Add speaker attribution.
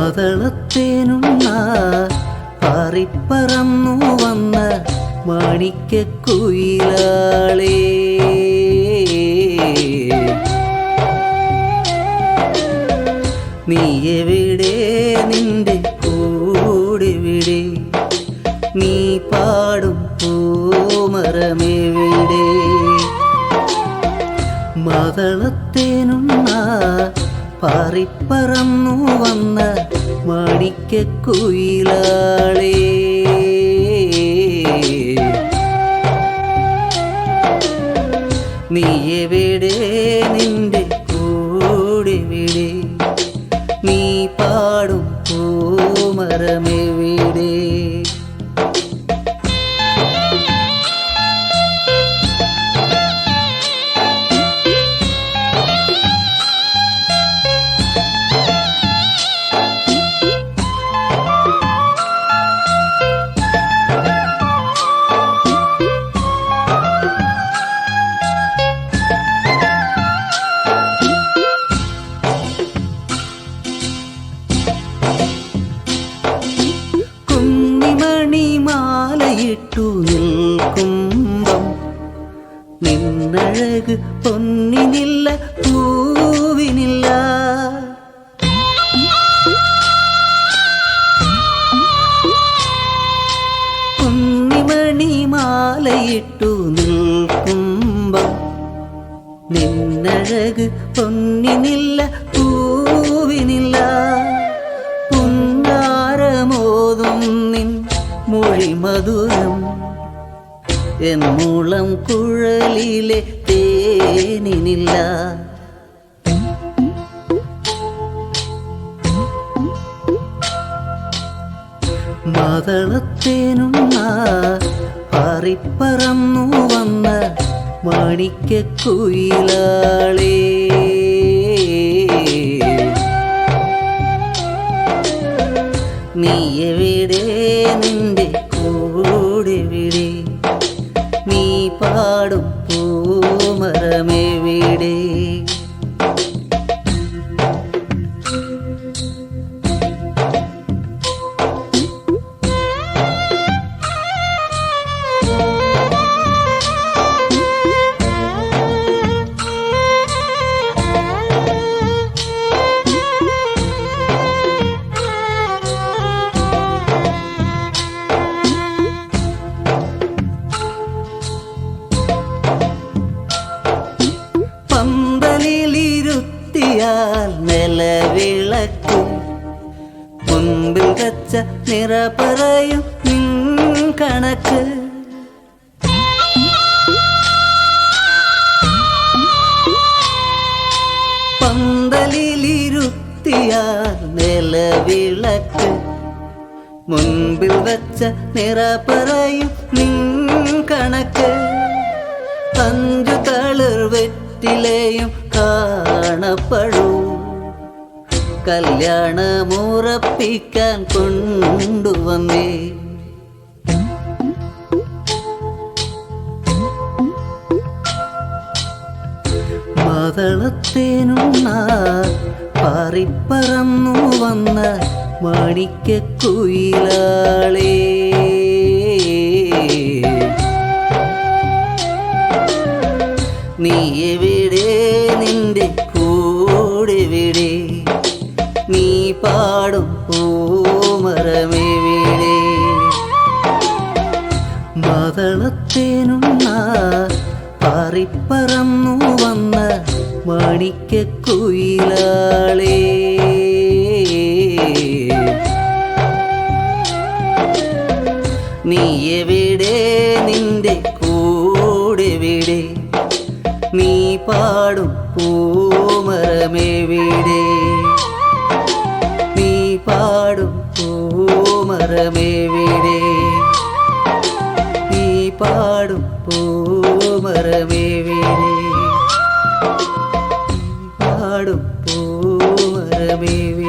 Speaker 1: മാതളത്തേനുണ്ണ പാറിപ്പറന്നു വന്ന മാണിക്യക്കുയിലാളേ, നീ എവിടെ, നിന്റെ കൂടെവിടെ, നീ പാടും പൂമരമെവിടെ? മാതളത്തേനുണ്ണ പാറിപ്പറന്നു വന്ന മാണിക്യക്കുയിലാളേ, നീ എവിടെ, നിന്റെ കൂടെവിടെ, നീ പാടും പൂമരമെവിടെ? ിട്ടു നിൽക്കുമ്പം നിന്നഴക് പൊന്നിനില്ല, പൂവിനില്ല. കുന്നിമണി മാലയിട്ടു നിൽക്കുമ്പം നിന്നഴക് പൊന്നിനില്ല, പൂവിനില്ല. പുന്നാരമോതും നിൻ മൊഴി മധുരം എന്നൂളം കുഴലിലെ തേനിനില്ല. മാതളത്തേനുണ്ണ പാറിപ്പറന്നു വന്ന മാണിക്യക്കുയിലാളേ, നീ എവിടെ, നിന്റെ കൂടെവിടെ, നീ പാടും പൂമരമെവിടെ? പന്തലിലിരുത്തിയാൽ നിലവിളക്ക് മുൻപിൽ വച്ച നിറ പറയും നിൻ കണക്ക്. പന്തലിലിരുത്തിയാൽ നിലവിളക്ക് മുൻപിൽ വച്ച നിറ പറയും നിൻ കണക്ക്. അഞ്ചു തളിർ വെറ്റിലയും കാണപ്പെടൂ, കല്യാണമുറപ്പിക്കാൻ കൊണ്ടുവന്നേ. മാതളത്തേനുണ്ണ പാറിപ്പറന്നു വന്ന മാണിക്യക്കുയിലാളേ, നീ എവിടെ, നിന്റെ കൂടെവിടെ, നീ പാടും പൂമരമെവിടെ? മാതളത്തേനുണ്ണ പാറിപ്പറന്നു വന്ന മാണിക്യക്കുയിലാളേ, നീ എവിടെ, നിന്റെ കൂടെവിടെ, നീ പാടും പൂമരമെവിടെ? നീ പാടും പൂമരമെവിടെ? നീ പാടും പൂമരമെവിടെ? പാടും പൂമരമെവിടെ?